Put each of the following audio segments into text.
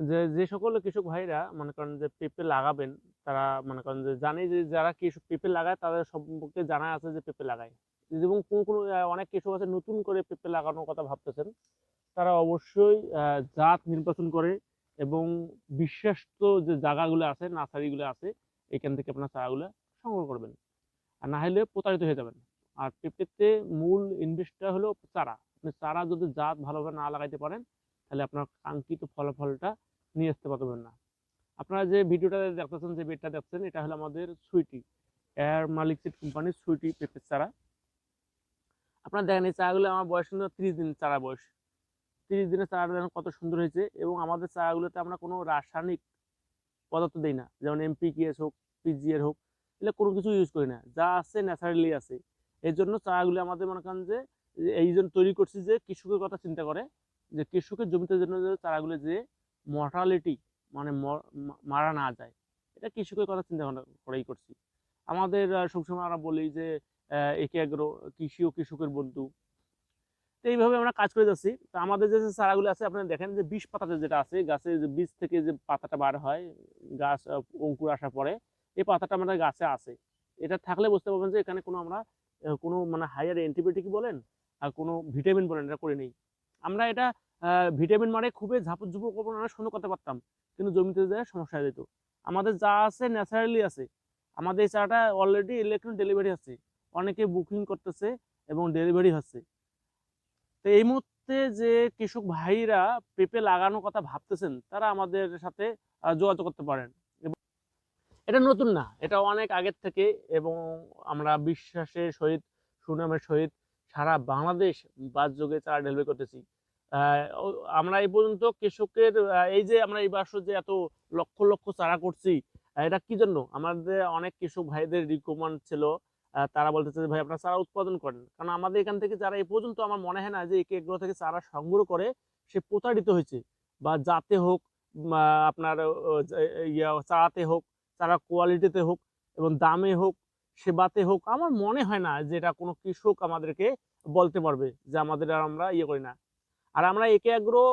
যে যে সকল কৃষক ভাইরা মনে করেন যে পেঁপে লাগাবেন, তারা মনে করেন যে জানে যে যারা কৃষক পেঁপে লাগায় তাদের সম্পর্কে জানা আছে যে পেঁপে লাগায়। এবং কোন অনেক কৃষক আছে নতুন করে পেঁপে লাগানোর কথা ভাবতেছেন। তারা অবশ্যই জাত নির্বাচন করে এবং বিশ্বস্ত যে জায়গাগুলো আছে, নার্সারিগুলো আছে, এখান থেকে আপনার চারাগুলো সংগ্রহ করবেন। আর না হলে প্রতারিত হয়ে যাবেন। আর পেঁপেতে মূল ইনভেস্টটা হলো চারা। আপনি চারা যদি জাত ভালোভাবে না লাগাইতে পারেন, তাহলে আপনার কাঙ্ক্ষিত ফলাফলটা নিয়ে আসতে পারবেন না। আপনারা যে ভিডিওটা দেখতেছেন, যে বেডটা দেখছেন, এটা হলো আমাদের সুইটি এয়ার মালিক সিড কোম্পানির সুইটি পেঁপের চারা। আপনারা দেখেন এই চারাগুলো আমার বয়স কিন্তু 30 দিন চারা বয়স। 30 দিনের চারাটা দেখেন কত সুন্দর হয়েছে। এবং আমাদের চারাগুলোতে আমরা কোনো রাসায়নিক পদার্থ দেই না, যেমন এমপিকেএস হোক, পিজিএর হোক, এগুলো কোনো কিছু ইউজ করি না, যা আছে ন্যাচারালি আছে। এই জন্য চারাগুলো আমাদের মনে করেন যে এই জন্য তৈরি করছি যে কৃষকের কথা চিন্তা করে, যে কৃষকের জমিতে জন্য যে চারাগুলো যে মর্টালিটি মানে মারা না যায়, এটা কৃষকের কথা চিন্তা করেই করছি। আমাদের সবসময় আমরা বলি যে একে এগ্রো, কৃষি ও কৃষকের বন্ধু। তো এইভাবে আমরা কাজ করে যাচ্ছি। তো আমাদের যে চারাগুলো আছে আপনারা দেখেন যে বীজ পাতাতে যেটা আছে, গাছের যে বীজ থেকে যে পাতাটা বার হয়, গাছ অঙ্কুর আসার পরে এই পাতাটা আমাদের গাছে আছে। এটা থাকলে বুঝতে পারবেন যে এখানে কোনো আমরা কোনো মানে হায়ার অ্যান্টিবায়োটিক বলেন আর কোনো ভিটামিন বলেন এটা করে নেই। আমরা এটা ভিটামিন মানে খুবই ঝাপড় ঝুপড় করবো না, সুন্দর করতে পারতাম, কিন্তু জমিতে যায় সমস্যা হয়ে যেত। আমাদের যা আছে ন্যাচারালি আছে। আমাদের এই চারাটা অলরেডি ইলেকট্রন ডেলিভারি আছে, অনেকে বুকিং করতেছে এবং ডেলিভারি হচ্ছে। তো এই মুহূর্তে যে কৃষক ভাইরা পেঁপে লাগানোর কথা ভাবতেছেন, তারা আমাদের সাথে যোগাযোগ করতে পারেন। এটা নতুন না, এটা অনেক আগের থেকে। এবং আমরা বিশ্বাসের সহিত, সুনামের সহিত সারা বাংলাদেশ বাসযোগে চারা ডেলিভারি করতেছি। আমরা এই পর্যন্ত কৃষকের এই যে আমরা এই বছর যে এত লক্ষ লক্ষ চারা করছি, এটা কি জন্য? আমাদের অনেক কৃষক ভাইদের রিকমেন্ড ছিল। তারা বলতেছে যে ভাই আপনারা চারা উৎপাদন করেন, কারণ আমাদের এখান থেকে যারা এই পর্যন্ত আমার মনে হয় না যে একে এগ্রো থেকে চারা সংগ্রহ করে সে প্রতারিত হয়েছে, বা জাতে হোক, আপনার চারাতে হোক, চারা কোয়ালিটিতে হোক, এবং দামে হোক, সেবাতে হোক, আমার মনে হয় না যে এটা কোনো কৃষক আমাদেরকে বলতে পারবে যে আমাদের আর আমরা করি না। আর আমরা একে এগ্রো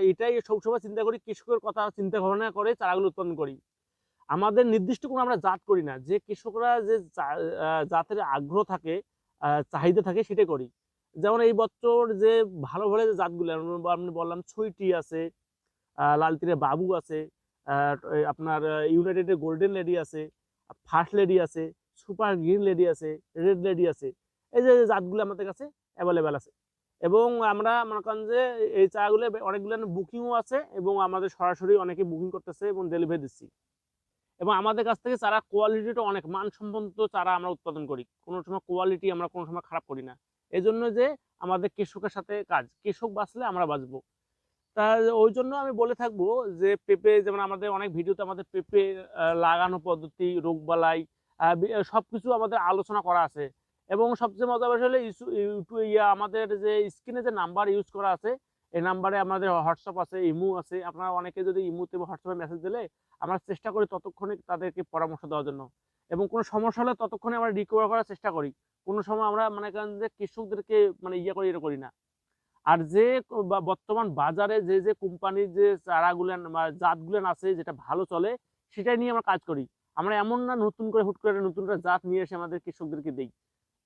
এটাই সবসময় চিন্তা করি, কৃষকের কথা চিন্তা ভাবনা করে চারাগুলো উৎপাদন করি। আমাদের নির্দিষ্ট কোনো আমরা জাত করি না, যে কৃষকরা যে জাতের আগ্রহ থাকে, চাহিদা থাকে, সেটাই করি। যেমন এই বছর যে ভালো ভালো যে জাতগুলো আমি বললাম, সুইটি আছে, লালতিরে বাবু আছে, আপনার ইউনাইটেডের গোল্ডেন লেডি আছে, ফার্স্ট লেডি আছে, সুপার গ্রিন লেডি আছে, রেড লেডি আছে। এই যে জাতগুলো আমাদের কাছে অ্যাভেলেবেল আছে। এবং আমরা মনে করেন যে এই চাগুলো অনেকগুলো বুকিংও আছে, এবং আমাদের সরাসরি অনেকে বুকিং করতেছে এবং ডেলিভারি দিচ্ছি। এবং আমাদের কাছ থেকে চারা কোয়ালিটিটা অনেক মানসম্পন্ন চারা আমরা উৎপাদন করি, কোনো সময় কোয়ালিটি আমরা কোনো সময় খারাপ করি না। এই জন্য যে আমাদের কৃষকের সাথে কাজ, কৃষক বাঁচলে আমরা বাঁচবো। তা ওই জন্য আমি বলে থাকবো যে পেঁপে, যেমন আমাদের অনেক ভিডিওতে আমাদের পেঁপে লাগানো পদ্ধতি, রোগবালাই, সবকিছু আমাদের আলোচনা করা আছে। এবং সবচেয়ে মজার বিষয় হলো আমাদের যে স্ক্রিনে যে নাম্বার ইউজ করা আছে, এই নাম্বারে আমাদের হোয়াটসঅ্যাপ আছে, ইমো আছে। আপনারা অনেকে যদি ইমোতে বা হোয়াটসঅ্যাপে মেসেজ দিলে আমরা চেষ্টা করি ততক্ষণে তাদেরকে পরামর্শ দেওয়ার জন্য। এবং কোনো সমস্যা হলে ততক্ষণে আমরা রিকভার করার চেষ্টা করি। কোনো সময় আমরা মনে করেন যে কৃষকদেরকে মানে করি, এটা করি না। আর যে বর্তমান বাজারে যে যে কোম্পানির যে চারাগুলেন বা জাতগুলেন আছে, যেটা ভালো চলে, সেটাই নিয়ে আমরা কাজ করি। আমরা এমন না নতুন করে হুট করে নতুন একটা জাত নিয়ে এসে আমাদের কৃষকদেরকে দেই।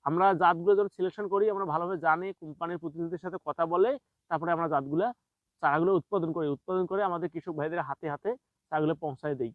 আমরা জাতগুলো যখন সিলেকশন করি, আমরা ভালোভাবে জানি, কোম্পানির প্রতিনিধিদের সাথে কথা বলে তারপরে আমরা চারাগুলো উৎপাদন করি। উৎপাদন করে আমাদের কৃষক ভাইদের হাতে হাতে চারাগুলো পৌঁছায় দেই।